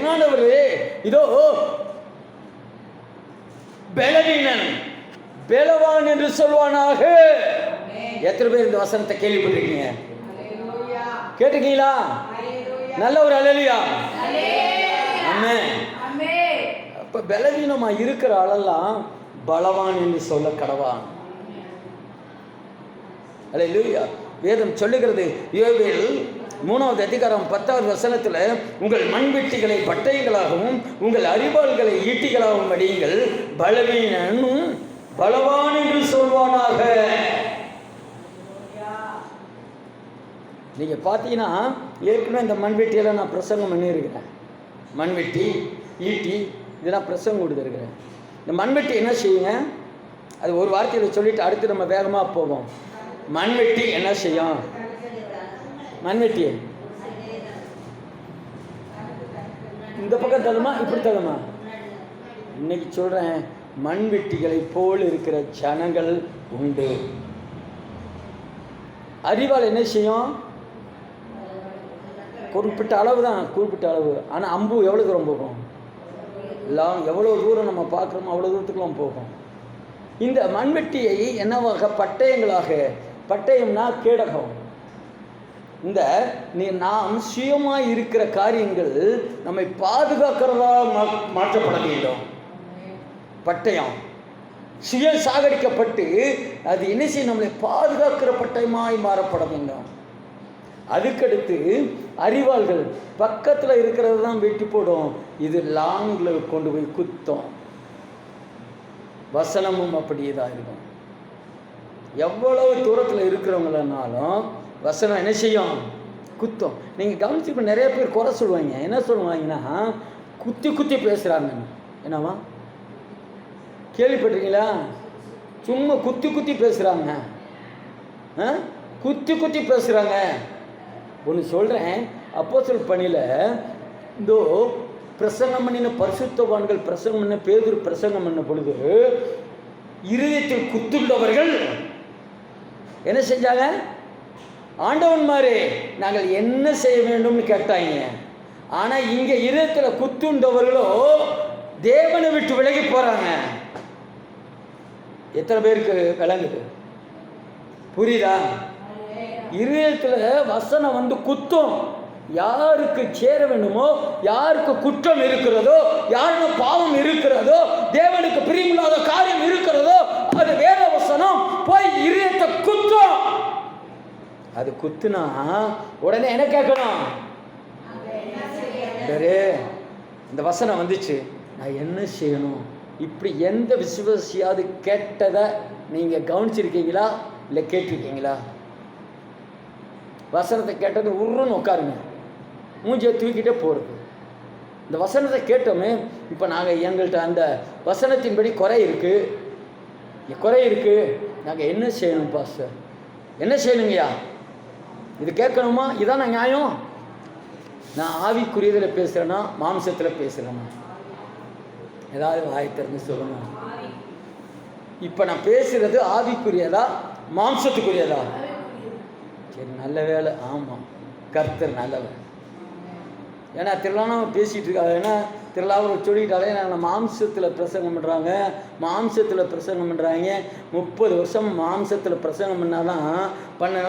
அருமையானவரே, இதோ பலவீனன் பலவான் என்று சொல்வானாக. எத்தனை பேர் இந்த வசனத்தை கேள்விப்பட்டிருக்கீங்க? கேட்டிருக்கீங்களா? நல்ல ஒரு அல்லேலூயா. ஆமென். அப்ப பலவீனமா இருக்கிற ஆளெல்லாம் பலவான் என்று சொல்ல கடவான். அல்லேலூயா. வேதம் சொல்லுகிறது, யோவேல் 3வது அதிகாரம் 10வது வசனத்தில், உங்கள் மண்வெட்டிகளை பட்டயங்களாகவும் உங்கள் அரிவாள்களை ஈட்டிகளாகவும் அடியுங்கள், பலவீனனும் பலவான் என்று சொல்வானாக. நீங்க பார்த்தீங்கன்னா, ஏற்கனவே இந்த மண்வெட்டியெல்லாம் நான் பிரசங்கம் பண்ணியிருக்கிறேன். மண்வெட்டி, ஈட்டி இதெல்லாம் பிரசங்கம் கொடுத்துருக்கிறேன். இந்த மண்வெட்டி என்ன செய்யுங்க, அது ஒரு வார்த்தையில் சொல்லிட்டு அடுத்து நம்ம வேகமாக போவோம். மண்வெட்டி என்ன செய்யும்? மண்வெட்டி இந்த பக்கம் தள்ளுமா, இப்படி தள்ளுமா? இன்னைக்கு சொல்கிறேன், மண்வெட்டிகளை போல் இருக்கிற ஜனங்கள் உண்டு. அரிவாள் என்ன செய்யும்? குறிப்பிட்ட அளவு தான், குறிப்பிட்ட அளவு. ஆனால் அம்பு எவ்வளோ தூரம் போகும்? எவ்வளோ தூரம் நம்ம பார்க்குறோமோ அவ்வளோ தூரத்துக்குலாம் போகும். இந்த மண்வெட்டியை என்னவாக? பட்டயங்களாக. பட்டயம்னா கேடகம். இந்த நாம் சுயமாக இருக்கிற காரியங்கள் நம்மை பாதுகாக்கிறதா மாற்றப்பட வேண்டும். பட்டயம் சுய சாகடிக்கப்பட்டு அது என்ன செய்யும்? நம்மளை பாதுகாக்கிற பட்டயமாய் மாறப்பட வேண்டும். அதுக்கடுத்து அரிவாள்கள் பக்கத்தில் இருக்கிறது தான் வெட்டி போடும், இது லாங்கில் கொண்டு போய் குத்தம். வசனமும் அப்படியே தான் இருக்கும். எவ்வளவு தூரத்தில் இருக்கிறவங்களனாலும் வசனம் என்ன செய்யும்? குத்தம். நீங்கள் கவனிச்சு, இப்போ நிறைய பேர் குறை சொல்லுவாங்க. என்ன சொல்லுவாங்கன்னா, குத்தி குத்தி பேசுகிறாங்க. என்னவா கேள்விப்பட்டிருக்கீங்களா? சும்மா குத்தி குத்தி பேசுகிறாங்க, குத்தி குத்தி பேசுகிறாங்க. ஒன்று சொல்கிறேன், அப்போஸ்தலர் பணியில் இதோ பிரசங்கம் பண்ணின பரிசுத்தவான்கள் பிரசங்கம் பண்ண, பேதுரு பிரசங்கம் பண்ண பொழுது இருதயத்தில் குத்துள்ளவர்கள் என்ன செஞ்சாங்க? ஆண்டவன்மாரே, நாங்கள் என்ன செய்ய வேண்டும்னு கேட்டாங்க. ஆனால் இங்கே இருதயத்தில் குத்துண்டவர்களோ தேவனை விட்டு விலகி போகிறாங்க. எத்தனை பேருக்கு விளங்குது? புரியுதா? இருதயத்தில் வசனம் வந்து குத்தும். யாருக்கு சேர வேண்டுமோ, யாருக்கு குற்றம் இருக்கிறதோ, யாருக்கு பாவம் இருக்கிறதோ, தேவனுக்கு பிரியமில்லாத காரியம் இருக்கிறதோ, அது வேத வசனம் போய் இருதயத்தை குத்தும். அது குத்துனா உடனே என்ன கேட்கணும்? இந்த வசனம் வந்துச்சு, நான் என்ன செய்யணும்? இப்படி எந்த விசுவாசியாவது கேட்டதை நீங்கள் கவனிச்சிருக்கீங்களா? இல்லை கேட்டிருக்கீங்களா? வசனத்தை கேட்டது உருன்னு உட்காருங்க, மூஞ்சியை தூக்கிட்டே போகிறது. இந்த வசனத்தை கேட்டோமே, இப்போ நாங்கள் எங்கள்கிட்ட அந்த வசனத்தின்படி குறை இருக்குது, நாங்கள் என்ன செய்யணும் பாஸ்டர்? என்ன செய்யணுங்கய்யா? இது கேட்கணுமா? இதான் நான் நியாயம்? நான் ஆவிக்குரியதில் பேசுகிறேன்னா மாம்சத்தில் பேசுகிறேன்னா? ஏதாவது வாய் திறந்து சொல்லணும். இப்போ நான் பேசுகிறது ஆவிக்குரியதா மாம்சத்துக்குரியதா? சரி, நல்ல வேலை. ஆமாம், கர்த்தர் நல்லவன். ஏன்னா திருவிழாவும் பேசிகிட்டு இருக்காங்க. ஏன்னா திருவிழாவில் சொல்லிட்டாலே நாங்கள் மாம்சத்தில் பிரசங்கம் பண்ணுறாங்க, மாம்சத்தில் பிரசங்கம் பண்ணுறாங்க. 30 வருஷம் மாம்சத்தில் பிரசங்கம் பண்ணனால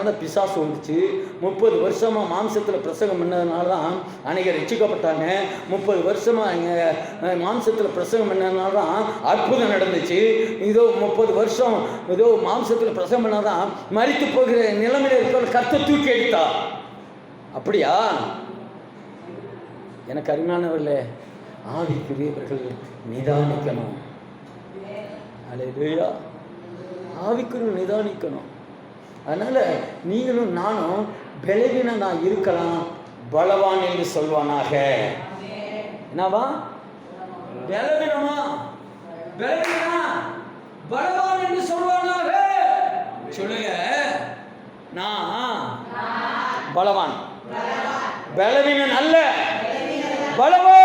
தான் பிசாசு வந்துச்சு. 30 வருஷமாக மாம்சத்தில் பிரசங்கம் பண்ணதுனால தான் அன்றைக்கி ரட்சிக்கப்பட்டாங்க. 30 வருஷமாக மாம்சத்தில் பிரசங்கம் பண்ணதுனால தான் அற்புதம் நடந்துச்சு. இதோ 30 வருஷம் ஏதோ மாம்சத்தில் பிரசங்கம் பண்ணால் தான் மரித்து போகிற நிலைமையில் இருக்கிற கர்த்தர் தூக்கி எடுத்தா. அப்படியா? எனக்கு அருமையானவர்களே, ஆவிக்குரியவர்கள் நிதானிக்கணும். அல்லேலூயா. ஆவிக்குரிய நிதானிக்கணும். அதனால் நீங்களும் நானும் பலவீனனா இருக்கலாம், பலவான் என்று சொல்வானாக. என்னவா? பலவீனமா? பலவீனா பலவான் என்று சொல்வானாக. சொல்லுங்க, நான் பலவான், பலவீனன் அல்ல, பலவோ.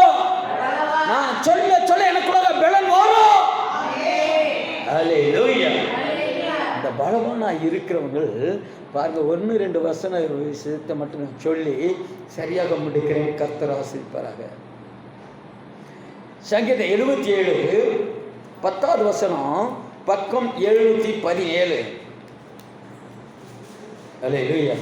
நான் சொல்ல சொல்ல எனக்குள்ள பலன் வரும். அல்லேலூயா. இந்த பலவானா இருக்கிறவங்க பாருங்க, 1-2 வசன விஷயத்தை மட்டும் சொல்லி சரியாக முடிக்கிறேன். கர்த்தர் ஆசீர்வதிப்பாராக. சங்கீதம் 77 10வது வசனம், பக்கம் 717. அல்லேலூயா.